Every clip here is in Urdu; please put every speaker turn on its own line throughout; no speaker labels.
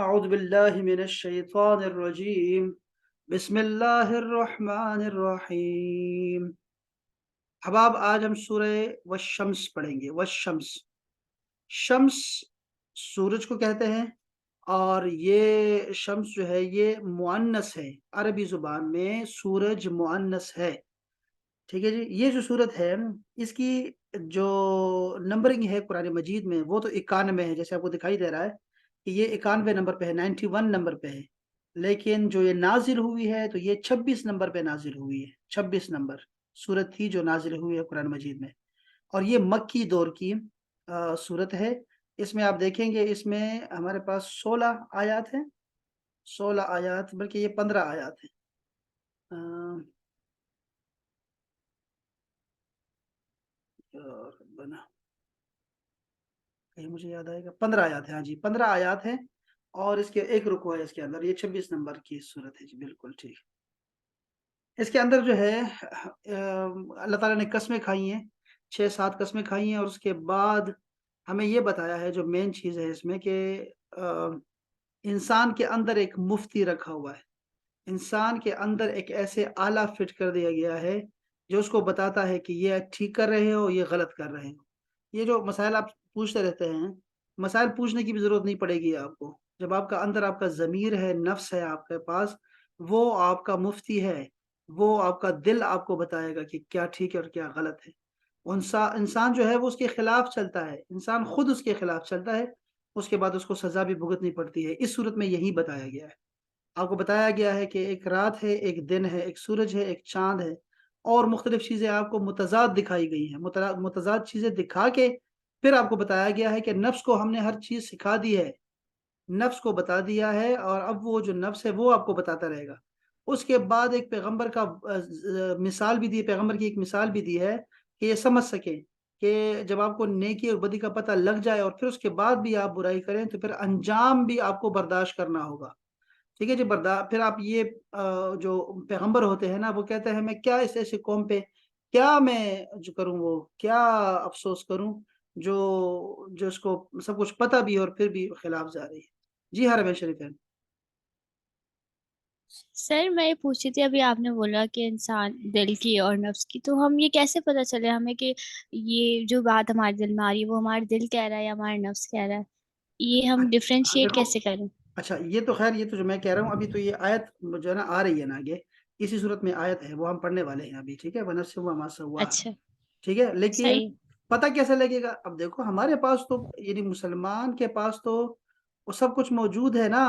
اعوذ باللہ من الشیطان الرجیم بسم اللہ الرحمن الرحیم۔ احباب، آج ہم سورہ والشمس پڑھیں گے۔ والشمس، شمس سورج کو کہتے ہیں، اور یہ شمس جو ہے یہ مؤنث ہے، عربی زبان میں سورج مؤنث ہے۔ ٹھیک ہے جی، یہ جو سورت ہے اس کی جو نمبرنگ ہے قرآن مجید میں وہ تو 91 ہے، جیسے آپ کو دکھائی دے رہا ہے کہ یہ 91 نمبر پہ ہے، 91 نمبر پہ ہے۔ لیکن جو یہ نازل ہوئی ہے تو یہ 26 نمبر پہ نازل ہوئی ہے، 26 نمبر سورت تھی جو نازل ہوئی ہے قرآن مجید میں، اور یہ مکی دور کی سورت ہے۔ اس میں آپ دیکھیں گے اس میں ہمارے پاس 16 آیات ہیں، 16 آیات، بلکہ یہ 15 آیات ہیں۔ بنا کہیں مجھے یاد آئے گا، 15 آیات ہیں، ہاں جی 15 آیات ہیں، اور اس کے ایک رکوع ہے اس کے اندر، یہ 26 نمبر کی صورت ہے جی، بالکل ٹھیک۔ اس کے اندر جو ہے اللہ تعالیٰ نے قسمیں کھائی ہیں، 6-7 قسمیں کھائی ہیں، اور اس کے بعد ہمیں یہ بتایا ہے جو مین چیز ہے اس میں کہ انسان کے اندر ایک مفتی رکھا ہوا ہے، انسان کے اندر ایک ایسے آلہ فٹ کر دیا گیا ہے جو اس کو بتاتا ہے کہ یہ ٹھیک کر رہے ہو، یہ غلط کر رہے ہو۔ یہ جو مسائل آپ پوچھتے رہتے ہیں، مسائل پوچھنے کی بھی ضرورت نہیں پڑے گی آپ کو، جب آپ کا اندر آپ کا ضمیر ہے، نفس ہے آپ کے پاس، وہ آپ کا مفتی ہے، وہ آپ کا دل آپ کو بتائے گا کہ کیا ٹھیک ہے اور کیا غلط ہے۔ انسان جو ہے وہ اس کے خلاف چلتا ہے، انسان خود اس کے خلاف چلتا ہے، اس کے بعد اس کو سزا بھی بھگتنی پڑتی ہے۔ اس صورت میں یہی بتایا گیا ہے، آپ کو بتایا گیا ہے کہ ایک رات ہے، ایک دن ہے، ایک سورج ہے، ایک چاند ہے، اور مختلف چیزیں آپ کو متضاد دکھائی گئی ہیں۔ متضاد چیزیں دکھا کے پھر آپ کو بتایا گیا ہے کہ نفس کو ہم نے ہر چیز سکھا دی ہے، نفس کو بتا دیا ہے، اور اب وہ جو نفس ہے وہ آپ کو بتاتا رہے گا۔ اس کے بعد ایک پیغمبر کا مثال بھی دی، پیغمبر کی ایک مثال بھی دی ہے کہ یہ سمجھ سکیں کہ جب آپ کو نیکی اور بدی کا پتہ لگ جائے اور پھر اس کے بعد بھی آپ برائی کریں تو پھر انجام بھی آپ کو برداشت کرنا ہوگا۔ ٹھیک ہے جی، پھر آپ یہ جو پیغمبر ہوتے ہیں نا، وہ کہتے ہیں میں کیا اس ایسی قوم پہ کیا میں جو کروں، وہ کیا افسوس کروں جو جو اس کو سب کچھ پتہ بھی ہے اور پھر بھی خلاف جا رہی ہے۔ جی ہاں رمیش شریف ہے۔
سر میں یہ پوچھی تھی، ابھی آپ نے بولا کہ انسان دل کی اور نفس کی، تو ہم یہ کیسے پتہ چلے ہمیں کہ یہ جو بات ہمارے دل میں آ رہی ہے وہ ہمارا دل کہہ رہا ہے یا ہمارا نفس کہہ رہا ہے؟ یہ ہم ڈفرینشیٹ
دیکھو،
کیسے کریں؟
اچھا یہ تو خیر، یہ تو جو میں کہہ رہا ہوں ابھی تو یہ آیت جو ہے نا آ رہی ہے نا آگے، اسی صورت میں آیت ہے، وہ ہم پڑھنے والے ہیں ابھی، ٹھیک ہے، ونفس وما سواہا،
اچھا،
ٹھیک ہے۔ لیکن
صحیح،
پتہ کیسے لگے گا؟ اب دیکھو ہمارے پاس تو یعنی مسلمان کے پاس تو وہ سب کچھ موجود ہے نا،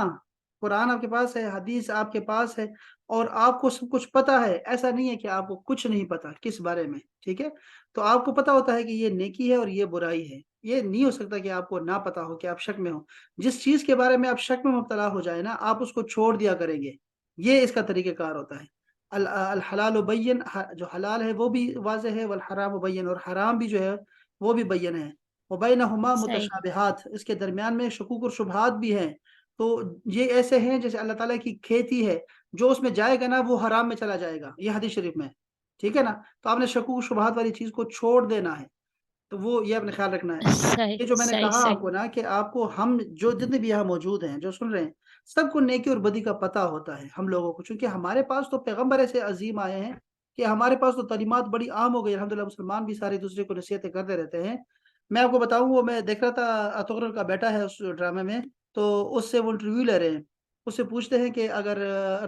قرآن آپ کے پاس ہے، حدیث آپ کے پاس ہے، اور آپ کو سب کچھ پتہ ہے۔ ایسا نہیں ہے کہ آپ کو کچھ نہیں پتہ کس بارے میں، ٹھیک ہے۔ تو آپ کو پتہ ہوتا ہے کہ یہ نیکی ہے اور یہ برائی ہے، یہ نہیں ہو سکتا کہ آپ کو نہ پتہ ہو، کہ آپ شک میں ہو۔ جس چیز کے بارے میں آپ شک میں مبتلا ہو جائے نا، آپ اس کو چھوڑ دیا کریں گے، یہ اس کا طریقہ کار ہوتا ہے۔ الحلال بین، جو حلال ہے وہ بھی واضح ہے، والحرام بین، اور حرام بھی جو ہے وہ بھی بین ہے، وبینہما
صحیح،
متشابہات، اس کے درمیان میں شکوک اور شبہات بھی ہیں۔ تو یہ ایسے ہیں جیسے اللہ تعالیٰ کی کھیتی ہے، جو اس میں جائے گا نا وہ حرام میں چلا جائے گا، یہ حدیث شریف میں ہے، ٹھیک ہے نا۔ تو آپ نے شکوک و شبہات والی چیز کو چھوڑ دینا ہے، تو وہ یہ اپنے خیال رکھنا ہے۔
صحیح،
یہ جو میں نے
صحیح،
کہا آپ
صحیح،
کو نا کہ آپ کو، ہم جو جتنے بھی یہاں موجود ہیں جو سن رہے ہیں، سب کو نیکی اور بدی کا پتہ ہوتا ہے ہم لوگوں کو، چونکہ ہمارے پاس تو پیغمبر ایسے عظیم آئے ہیں کہ ہمارے پاس تو تعلیمات بڑی عام ہو گئی، الحمدللہ مسلمان بھی سارے دوسرے کو نصیحتیں کرتے رہتے ہیں۔ میں آپ کو بتاؤں، وہ میں دیکھ رہا تھا، تغرل کا بیٹا ہے اس ڈرامے میں، تو اس سے وہ انٹرویو لے رہے ہیں، اس سے پوچھتے ہیں کہ اگر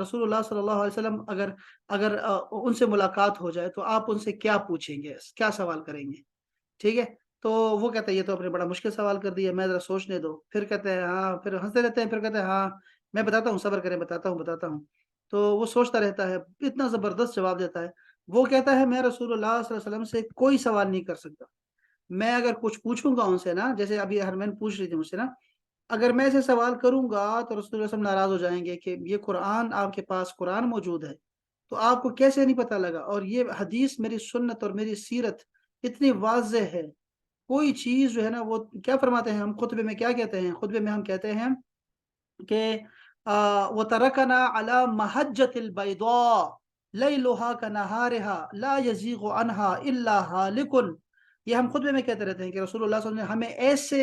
رسول اللہ صلی اللہ علیہ وسلم اگر اگر ان سے ملاقات ہو جائے تو آپ ان سے کیا پوچھیں گے، کیا سوال کریں گے، ٹھیک ہے۔ تو وہ کہتا ہے یہ تو آپ نے بڑا مشکل سوال کر دیا، میں ذرا سوچنے دو۔ پھر کہتے ہیں ہاں، پھر ہنستے رہتے ہیں، پھر کہتے ہیں ہاں میں بتاتا ہوں، صبر کریں، بتاتا ہوں۔ تو وہ سوچتا رہتا ہے، اتنا زبردست جواب دیتا ہے۔ وہ کہتا ہے میں رسول اللہ صلی اللہ علیہ وسلم سے کوئی سوال نہیں کر سکتا، میں اگر کچھ پوچھوں گا ان سے نا، جیسے ابھی ہرمین پوچھ رہی تھی مجھ سے نا، اگر میں ایسے سوال کروں گا تو رسول اللہ صلی اللہ علیہ وسلم ناراض ہو جائیں گے کہ یہ قرآن آپ کے پاس قرآن موجود ہے تو آپ کو کیسے نہیں پتہ لگا، اور یہ حدیث میری سنت اور میری سیرت اتنی واضح ہے، کوئی چیز جو ہے نا، وہ کیا فرماتے ہیں ہم خطبے میں، کیا کہتے ہیں خطبے میں، ہم کہتے ہیں کہ وَتَرَكَنَا عَلَى مَحَجَّةِ الْبَيْضَاءِ لَيْلُهَا كَنَهَارِهَا لَا يَزِيغُ عَنْهَا إِلَّا هَالِكٌ۔ یہ ہم خطبے میں کہتے رہتے ہیں کہ رسول اللہ صلی اللہ علیہ وسلم نے ہمیں ایسے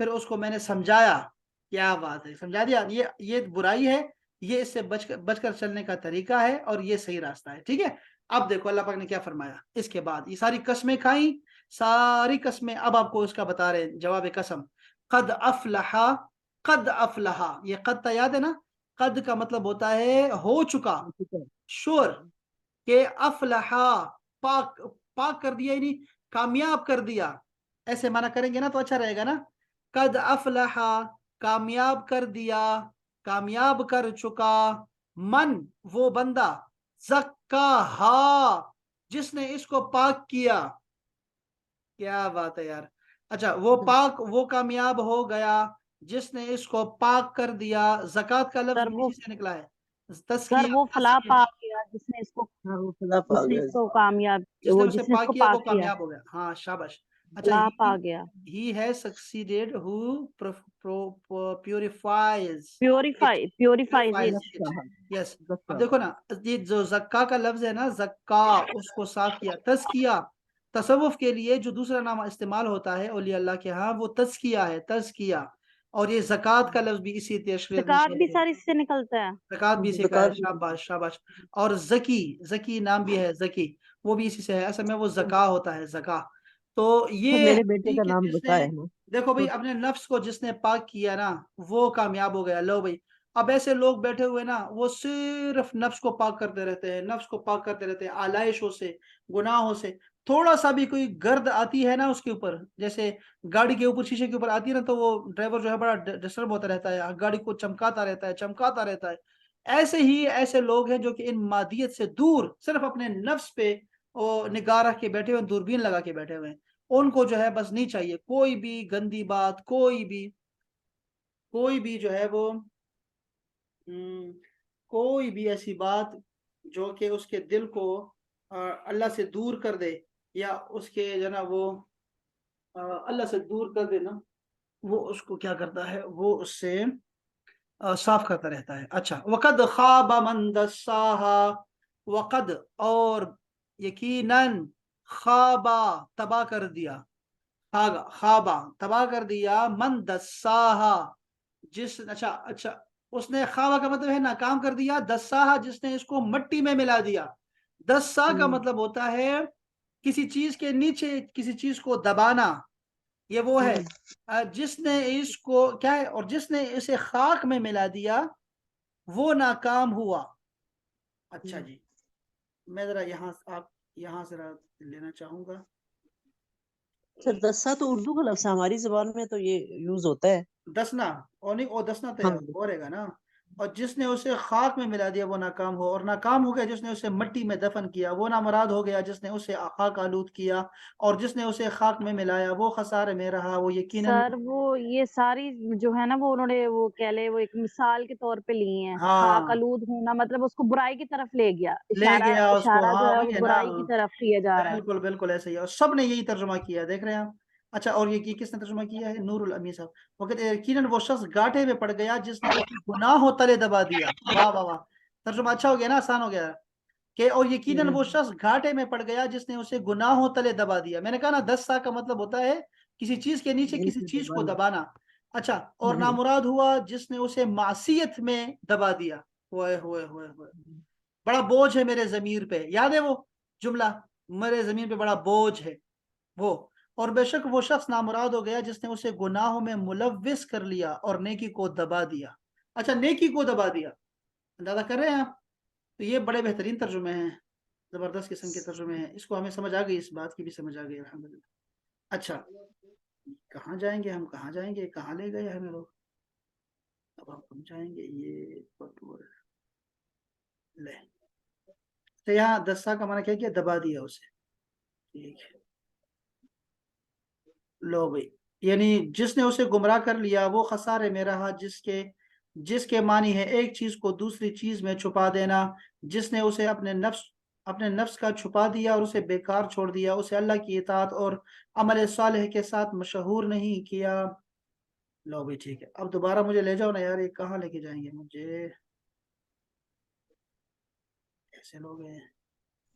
پھر اس کو میں نے سمجھایا. کیا بات ہے, سمجھا دیا. یہ برائی ہے, یہ اس سے بچ کر چلنے کا طریقہ ہے, اور یہ صحیح راستہ ہے. ٹھیک ہے, اب دیکھو اللہ پاک نے کیا فرمایا. اس کے بعد یہ ساری قسمیں کھائیں, ساری قسمیں. اب آپ کو اس کا بتا رہے ہیں جواب قسم. قد افلح, قد افلح, یہ قد تا یاد ہے نا, قد کا مطلب ہوتا ہے ہو چکا, شور. کہ افلح, پاک, پاک کر دیا, یعنی کامیاب کر دیا. ایسے معنی کریں گے نا تو اچھا رہے گا نا. قد افلح, کامیاب کر دیا, کامیاب کر چکا. من, وہ بندہ. زکاہا, جس نے اس کو پاک کیا. کیا بات ہے یار. اچھا, وہ پاک, وہ کامیاب ہو گیا جس نے اس کو پاک کر دیا. زکوٰۃ کا لفظ
سر
بھی
وہ
اسی سے نکلا ہے.
سر
تزکیہ,
وہ فلاح پا گیا جس نے اس کو
ہاں وہ خدا پا
جس نے
گیا.
اس کو کامیاب
جس نے
وہ
اسے
جس نے اس
پاک
کو
کیا وہ
پاک کیا
کامیاب ہو گیا. ہاں شاباش. اچھا,
فلاح پا گیا
he has succeeded who purifies it,
پیوریفائز
purifies it. Yes. اب دیکھو نا, یہ جو زکا کا لفظ ہے نا, زکا, اس کو صاف کیا. تزکیہ, تصوف کے لیے جو دوسرا نام استعمال ہوتا ہے اولیاء اللہ کے ہاں, وہ تزکیہ ہے, تزکیہ. اور یہ زکوٰۃ کا لفظ بھی اسی تشریح میں
زکوٰۃ بھی سر اس سے نکلتا ہے.
زکوٰۃ بھی اسی کا ہے. شاباش شاباش. اور زکی, زکی نام بھی ہے, زکی, وہ بھی اسی سے ہے. اصل میں وہ زکا ہوتا ہے, زکا. تو یہ
میرے بیٹے کا نام
جس
زکا
نے,
ہے نا.
دیکھو بھائی, اپنے نفس کو جس نے پاک کیا نا, وہ کامیاب ہو گیا. لو بھائی, اب ایسے لوگ بیٹھے ہوئے نا, وہ صرف نفس کو پاک کرتے رہتے ہیں, نفس کو پاک کرتے رہتے ہیں, آلائشوں سے, گناہوں سے. تھوڑا سا بھی کوئی گرد آتی ہے نا اس کے اوپر, جیسے گاڑی کے اوپر, شیشے کے اوپر آتی ہے نا, تو وہ ڈرائیور جو ہے بڑا ڈسٹرب ہوتا رہتا ہے, گاڑی کو چمکاتا رہتا ہے, چمکاتا رہتا ہے. ایسے ہی ایسے لوگ ہیں جو کہ ان مادیت سے دور, صرف اپنے نفس پہ نگاہ رکھ کے بیٹھے ہوئے, دوربین لگا کے بیٹھے ہوئے ہیں. ان کو جو ہے بس نہیں چاہیے کوئی بھی گندی بات, کوئی بھی جو ہے وہ کوئی بھی ایسی بات جو کہ اس کے دل کو اللہ سے دور کر دے, یا اس کے جو نا وہ اللہ سے دور کر دے نا, وہ اس کو کیا کرتا ہے, وہ اس سے صاف کرتا رہتا ہے. اچھا, وقد خواب من دساہا, وقد, اور یقیناً, خوابا, تباہ کر دیا, خوابا, تباہ کر دیا, من دساہا, جس, اچھا, اس نے, خوابا کا مطلب ہے ناکام کر دیا, دساہا, جس نے اس کو مٹی میں ملا دیا. دسا کا مطلب ہوتا ہے کسی چیز کے نیچے کسی چیز کو دبانا. یہ وہ ہے جس نے اس کو کیا ہے, اور جس نے اسے خاک میں ملا دیا وہ ناکام ہوا. اچھا جی, میں ذرا یہاں ذرا لینا چاہوں گا.
سر دسا تو اردو کا لفظ ہے, ہماری زبان میں تو یہ یوز ہوتا ہے.
دسنا, اور نہیں, وہ دسنا تو
ہاں
وہ رہے گا نا. اور جس نے اسے خاک میں ملا دیا وہ ناکام ہو, اور ناکام ہو گیا جس نے اسے مٹی میں دفن کیا. وہ نامراد ہو گیا جس نے اسے خاک آلود کیا, اور جس نے اسے خاک میں ملایا وہ خسارے میں رہا. وہ یقیناً,
سر وہ یہ ساری جو ہے نا, وہ انہوں نے وہ کہہ لے وہ ایک مثال کے طور پہ لی ہیں.
ہاں,
خاک آلود ہونا مطلب اس کو برائی کی طرف لے گیا,
لے گیا اس کو.
اشارہ جو
ہاں
ہے
وہی
وہ
ہے نا,
برائی کی طرف کیا جا رہا ہے.
بالکل بالکل ایسے ہی, اور سب نے یہی ترجمہ کیا, دیکھ رہے ہیں آپ. اچھا, اور یہ کس نے ترجمہ کیا ہے؟ نور الامی صاحب. وقت یقیناً وہ شخص گاٹھے میں پڑ گیا جس نے اسے گناہوں تلے دبا دیا. واہ واہ واہ, ترجمہ اچھا ہو گیا نا, آسان ہو گیا. کہ اور یقیناً وہ شخص گھاٹے میں پڑ گیا جس نے اسے گناہوں تلے دبا دیا. میں نے کہا نا, 10 سا کا مطلب ہوتا ہے کسی چیز کے نیچے کسی چیز کو دبانا. اچھا, اور نامراد ہوا جس نے اسے معصیت میں دبا دیا. ہوئے ہوئے ہوئے ہوئے, بڑا بوجھ ہے میرے ضمیر پہ. یاد ہے وہ جملہ, میرے ضمیر پہ بڑا بوجھ ہے وہ. اور بے شک وہ شخص نامراد ہو گیا جس نے اسے گناہوں میں ملوث کر لیا اور نیکی کو دبا دیا. اچھا, نیکی کو دبا دیا, اندازہ کر رہے ہیں آپ. تو یہ بڑے بہترین ترجمے ہیں, زبردست قسم کے ترجمے ہیں. اس کو ہمیں سمجھ آ گئی, اس بات کی بھی سمجھ آ گئی الحمدللہ. اچھا, کہاں جائیں گے ہم, کہاں جائیں گے, کہاں لے گئے ہمیں لوگ. اب ہم جائیں گے یہ لے. تو یہاں دسا کا معنی کیا دبا دیا اسے. ٹھیک ہے, لو بھائی, یعنی جس نے اسے گمراہ کر لیا وہ خسارے میں رہا. جس کے معنی ہے ایک چیز کو دوسری چیز میں چھپا دینا. جس نے اسے اپنے نفس کا چھپا دیا اور اسے بیکار چھوڑ دیا, اسے اللہ کی اطاعت اور عمل صالح کے ساتھ مشہور نہیں کیا. لو بھائی ٹھیک ہے, اب دوبارہ مجھے لے جاؤ نا یار, یہ کہاں لے کے جائیں گے مجھے, ایسے لوگ ہیں.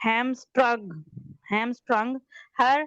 hamstrung her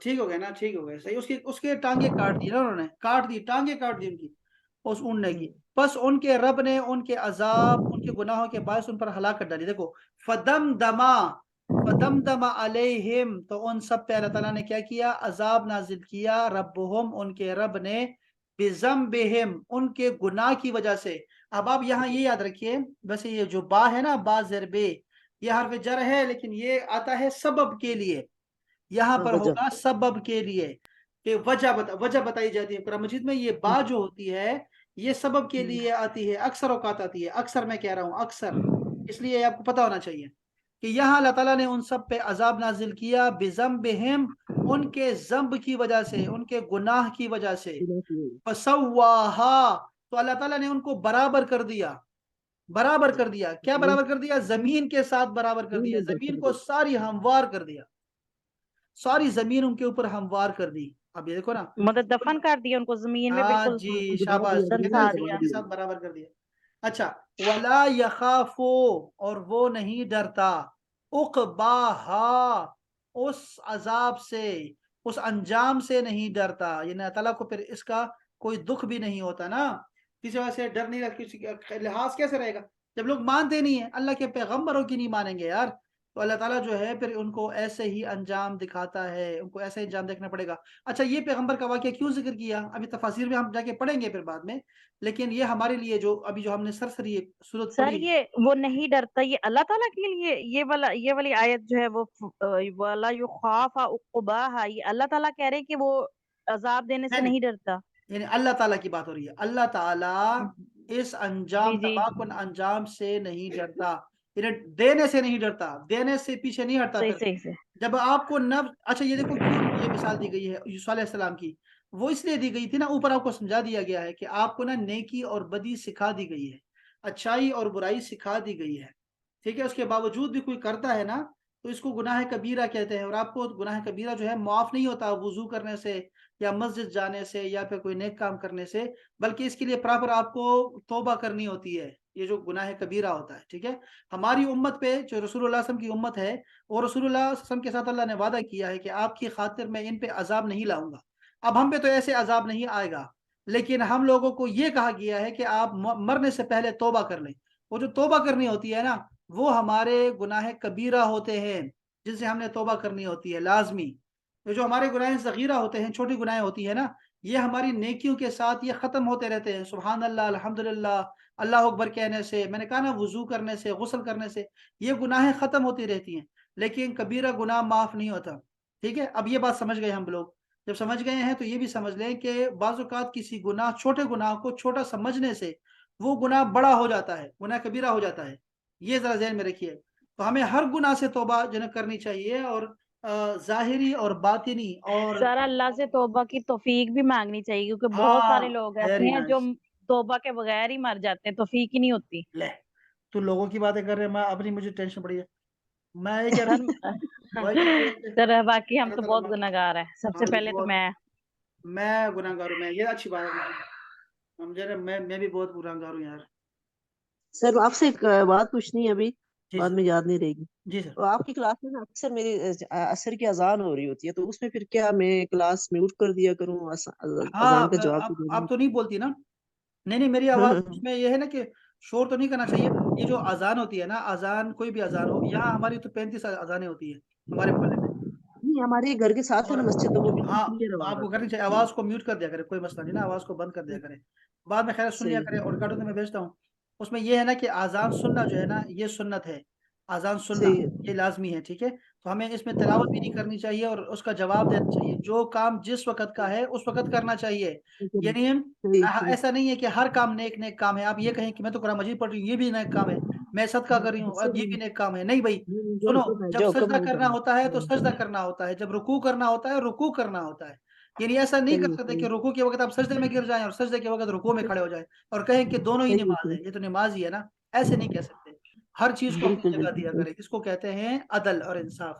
ٹھیک ہو گیا نا, ٹھیک ہو گیا, صحیح. اس کے ٹانگیں کاٹ دی نا انہوں نے, کاٹ دی, ٹانگیں کاٹ دی ان کی, اس اونٹنے کی. بس ان کے رب نے ان کے عذاب, ان کے گناہوں کے باعث ان پر ہلاکت ڈالی. دیکھو, فدمدم علیہم, تو ان سب پہ اللہ تعالیٰ نے کیا کیا, عذاب نازل کیا, ربہم, ان کے رب نے, بذنبہم, ان کے گناہ کی وجہ سے. اب آپ یہاں یہ یاد رکھیے, ویسے یہ جو با ہے نا, با زر بے, یہ حرف جر ہے, لیکن یہ آتا ہے سبب کے لیے. یہاں پر
وجہ
ہوگا سبب کے لیے, کہ وجہ بتائی جاتی ہے قرآن مجید میں. یہ با جو ہوتی ہے یہ سبب کے لیے آتی ہے, اکثر اوقات آتی ہے, اکثر میں کہہ رہا ہوں, اکثر, اس لیے آپ کو پتا ہونا چاہیے کہ یہاں اللہ تعالیٰ نے ان سب پہ عذاب نازل کیا, بذنبہم, ان کے ذنب کی وجہ سے, ان کے گناہ کی وجہ سے. فسواہا, تو اللہ تعالیٰ نے ان کو برابر کر دیا, برابر کر دیا. کیا برابر کر دیا؟ زمین کے ساتھ برابر کر دیا, زمین کو ساری ہموار کر دیا, ساری زمین ان کے اوپر ہموار کر دی. اب یہ دیکھو نا,
مطلب دفن کر دیا ان کو زمین میں,
ہاں
بالکل
جی, شاباش,
دنسا دیا.
زمین کے ساتھ برابر کر دیا. اچھا, ولا یخافو, اور وہ نہیں ڈرتا, عقباہا, اس عذاب سے, اس انجام سے نہیں ڈرتا. یعنی اللہ تعالیٰ کو پھر اس کا کوئی دکھ بھی نہیں ہوتا نا, کسی وجہ سے ڈر نہیں رہتا. کسی کا لحاظ کیسے رہے گا جب لوگ مانتے نہیں ہیں, اللہ کے پیغمبروں کی نہیں مانیں گے یار, تو اللہ تعالیٰ جو ہے پھر ان کو ایسے ہی انجام دکھاتا ہے, ان کو ایسے ہی انجام دیکھنا پڑے گا. اچھا, یہ پیغمبر کا واقعہ کیوں ذکر کیا, ابھی تفاسیر میں ہم جا کے پڑھیں گے پھر بعد میں, لیکن یہ ہمارے لیے جو ابھی جو ہم نے سرسری صورت
سر
پڑھی,
یہ وہ نہیں ڈرتا, یہ اللہ تعالیٰ کے لیے یہ والی آیت جو ہے وہ وَلَا يُخَافَ عُقْبَاهَا, یہ اللہ تعالیٰ کہہ رہے کہ وہ عذاب دینے سے نہیں ڈرتا.
یعنی اللہ تعالیٰ کی بات ہو رہی ہے, اللہ تعالیٰ اس انجام,
جی
تباہ کن انجام سے نہیں ڈرتا, یعنی دینے سے نہیں ڈرتا, دینے سے پیچھے نہیں ہٹتا.
صحیح
پھر
صحیح سے.
جب آپ کو نفس, اچھا یہ دیکھو کیوں یہ مثال دی گئی ہے یوسف علیہ السلام کی, وہ اس لیے دی گئی تھی نا, اوپر آپ کو سمجھا دیا گیا ہے کہ آپ کو نا نیکی اور بدی سکھا دی گئی ہے, اچھائی اور برائی سکھا دی گئی ہے, ٹھیک ہے. اس کے باوجود بھی کوئی کرتا ہے نا, تو اس کو گناہ کبیرہ کہتے ہیں. اور آپ کو گناہ کبیرہ جو ہے معاف نہیں ہوتا وضو کرنے سے, یا مسجد جانے سے, یا پھر کوئی نیک کام کرنے سے, بلکہ اس کے لیے پراپر آپ کو توبہ کرنی ہوتی ہے. یہ جو گناہ کبیرہ ہوتا ہے, ٹھیک ہے. ہماری امت پہ جو رسول اللہ صلی اللہ علیہ وسلم کی امت ہے, اور رسول اللہ صلی اللہ علیہ وسلم کے ساتھ اللہ نے وعدہ کیا ہے کہ آپ کی خاطر میں ان پہ عذاب نہیں لاؤں گا. اب ہم پہ تو ایسے عذاب نہیں آئے گا, لیکن ہم لوگوں کو یہ کہا گیا ہے کہ آپ مرنے سے پہلے توبہ کر لیں. وہ جو توبہ کرنی ہوتی ہے نا, وہ ہمارے گناہ کبیرہ ہوتے ہیں, جن سے ہم نے توبہ کرنی ہوتی ہے لازمی. جو ہمارے گناہ صغیرہ ہوتے ہیں, چھوٹی گناہیں ہوتی ہیں نا, یہ ہماری نیکیوں کے ساتھ یہ ختم ہوتے رہتے ہیں. سبحان اللہ, الحمدللہ, اللہ اکبر کہنے سے, میں نے کہا نا وضو کرنے سے, غسل کرنے سے, یہ گناہیں ختم ہوتی رہتی ہیں, لیکن کبیرہ گناہ معاف نہیں ہوتا. ٹھیک ہے, اب یہ بات سمجھ گئے ہم لوگ. جب سمجھ گئے ہیں تو یہ بھی سمجھ لیں کہ بعض اوقات کسی گناہ, چھوٹے گناہ کو چھوٹا سمجھنے سے وہ گناہ بڑا ہو جاتا ہے, گناہ کبیرہ ہو جاتا ہے. یہ ذرا ذہن میں رکھیے. تو ہمیں ہر گناہ سے توبہ کرنی چاہیے, اور ظاہری اور باطنی, اور
سر اللہ سے توبہ کی توفیق بھی مانگنی چاہیے, کیونکہ بہت
ہاں,
سارے لوگ
ویری
ایسے ہیں جو
نائس.
توبہ کے بغیر ہی مر جاتے ہیں, توفیق ہی نہیں ہوتی.
لے, تو لوگوں کی باتیں کر رہے ہیں, میں اپنی مجھے ٹینشن پڑی ہے. میں یہ کہہ رہا ہوں
سر باقی ہم
اللہ
تو
تعالیٰ
بہت گناہگار ہیں, سب سے پہلے تو
میں گناہ گار ہوں. میں یہ اچھی بات ہے, سمجھے, میں بھی بہت گناہ گار ہوں یار.
سر آپ سے ایک بات پوچھنی ہے ابھی,
جی
بعد
سر,
میں یاد نہیں رہے گی.
جی سر.
تو آپ کی کلاس میں نا اکثر میری عصر کی اذان ہو رہی ہوتی ہے, تو اس میں پھر کیا میں کلاس میوٹ کر دیا کروں,
ہاں,
اذان کا جواب تو دینا
آپ تو نہیں بولتی نا. نہیں, میری آواز اس میں یہ ہے نا کہ شور تو نہیں کرنا چاہیے. یہ جو اذان ہوتی ہے نا, اذان کوئی بھی اذان ہو, یہاں ہماری تو 35 اذانیں ہوتی ہیں ہمارے محلے میں.
نہیں, ہمارے گھر کے ساتھ ہے
اور
نا مسجد, تو وہ بالکل
ہاں,
کلیئر
آپ
آواز
کو
آتا
کرنی
ہے.
چاہیے, آواز کو میوٹ کر دیا کرے, کوئی مسئلہ نہیں نا, آواز کو بند کر دیا کرے, بعد میں خیر سن لیا
صحیح.
کرے. اور ریکارڈنگ میں بھیجتا ہوں. اس میں یہ ہے نا کہ اذان سننا جو ہے نا, یہ سنت ہے. اذان سننا
صحیح
یہ لازمی ہے, ٹھیک ہے. تو ہمیں اس میں تلاوت بھی نہیں کرنی چاہیے, اور اس کا جواب دینا چاہیے. جو کام جس وقت کا ہے اس وقت کرنا چاہیے. یعنی
صحیح.
ایسا نہیں ہے کہ ہر کام نیک کام ہے. آپ یہ کہیں کہ میں تو قرآن مجید پڑھ رہی ہوں, یہ بھی نیک کام ہے. میں صدقہ کر رہی ہوں, اب یہ بھی نیک کام ہے. نہیں بھائی,
جو
سنو,
حکم ہے,
جب
جو حکم
سجدہ
ہے
کرنا ہوتا ہے تو سجدہ کرنا ہوتا ہے, جب رکوع کرنا ہوتا ہے رکوع کرنا ہوتا ہے. یعنی ایسا نہیں کر سکتے کہ رکوع کے وقت آپ سجدے میں گر جائیں اور سجدے کے وقت رکوع میں کھڑے ہو جائیں اور کہیں کہ دونوں ہی نماز ہے. یہ تو نماز ہی ہے نا, ایسے نہیں کہہ سکتے. ہر چیز کو اپنی
بالکل
جگہ دیا
بالکل
کرے. اس کو کہتے ہیں عدل اور انصاف.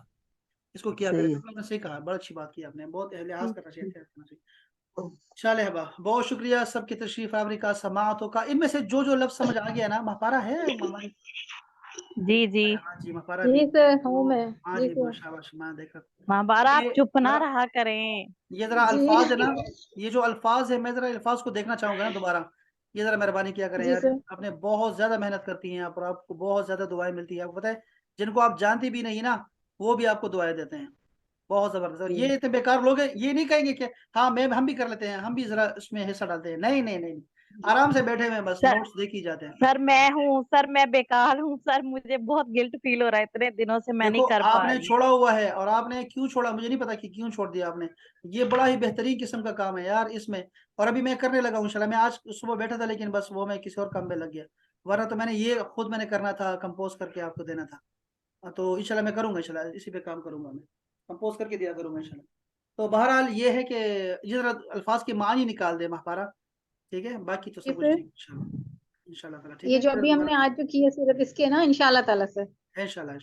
اس کو کیا کرے.
صحیح
آپ نے صحیح کہا, بڑا اچھی بات کی آپ نے, بہت لحاظ کرنا چاہیے, خیال کرنا چاہیے.
ہے.
چلے با, بہت شکریہ سب کی تشریف آوری کا, سماعتوں کا. ان میں سے جو لفظ سمجھ آ گیا نا, پارا ہے
جی جی
ہاں جی مفارا
جی
بھی
سر ہوں میں
ہاں
جی
جی
سر
شاباش میں دیکھ رہا
مہابارہ آپ
یہ
چپ نہ
ذرا
رہا کریں.
یہ ذرا
جی
الفاظ ہے نا یہ جو الفاظ ہے میں ذرا الفاظ کو دیکھنا چاہوں گا نا دوبارہ یہ ذرا مہربانی کیا کریں
جی
یار
سر
آپ نے بہت زیادہ محنت کرتی ہیں آپ اور آپ کو بہت زیادہ دعائیں ملتی ہیں آپ کو پتہ ہے جن کو آپ جانتی بھی نہیں نا وہ بھی آپ کو دعائیں دیتے ہیں بہت زبردست اور یہ اتنے بیکار لوگ ہیں یہ نہیں کہیں گے کہ ہاں ہم بھی کر لیتے ہیں ہم بھی ذرا اس میں حصہ ڈالتے ہیں نہیں نہیں نہیں آرام سے بیٹھے ہوئے ہیں بس
سر
نوٹس دیکھ ہی جاتے ہیں
سر میں ہوں سر میں بیکار ہوں سر مجھے بہت گلٹ فیل ہو رہا ہے اتنے دنوں سے میں نہیں
دیکھو
کر
آپ
پا
نے
رہی.
چھوڑا ہوا ہے اور آپ نے کیوں چھوڑا مجھے نہیں پتا کہ کیوں چھوڑ دیا آپ نے یہ بڑا ہی بہترین قسم کا کام ہے یار اس میں اور ابھی میں کرنے لگا ہوں انشاءاللہ میں آج صبح بیٹھا تھا لیکن بس وہ میں کسی اور کام میں لگ گیا ورنہ تو میں نے یہ خود میں نے کرنا تھا کمپوز کر کے آپ کو دینا تھا تو انشاءاللہ میں کروں گا انشاءاللہ اسی پہ کام کروں گا میں کمپوز کر کے دیا کروں گا انشاءاللہ تو بہرحال یہ ہے کہ یہ ذرا الفاظ کی معنی نکال دے مہپارا ٹھیک ہے باقی تو
جی
سب کچھ
سر
ٹھیک انشاءاللہ تعالیٰ ٹھیک
یہ
ہے
جو
پھر
ابھی ہم
دوبارہ
نے آج جو کی ہے صورت اس کے نا انشاءاللہ تعالیٰ سے
انشاءاللہ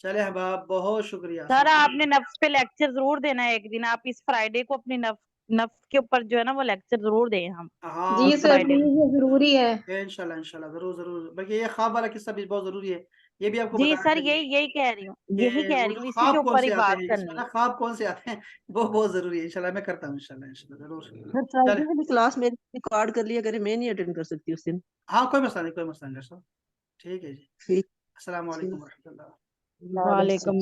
چلے احباب بہت شکریہ
سر آپ نے نفس پہ لیکچر ضرور دینا ہے ایک دن آپ اس فرائیڈے کو اپنے نفس کے اوپر جو ہے نا وہ لیکچر ضرور دیں ہم
ہاں
جی
اس
سر
فرائیڈے
پلیز یہ ضروری ہے
انشاءاللہ ضرور بلکہ یہ خواب والا قصہ بھی بہت ضروری ہے یہ بھی آپ کو
جی
بتانا
سر
چاہیے
یہی کہہ رہی ہوں
کہ وہ جو
اسی کے
خواب کون
اوپر ہی
سے آتے
بات
ہیں اس میں
کرنی
نا
ہے.
خواب کون سے آتے ہیں وہ بہت ضروری ہے انشاءاللہ میں کرتا ہوں انشاءاللہ ضرور
سر
چلے
فرائیڈے والی کلاس میں ریکارڈ کر لیا کرے میں نہیں اٹینڈ کر سکتی اس دن
ہاں کوئی مسئلہ نہیں ڈاکٹر صاحب ٹھیک ہے جی
ٹھیک
السلام
ٹھیک
علیکم ورحمۃ اللہ
وعلیکم
وعلیکم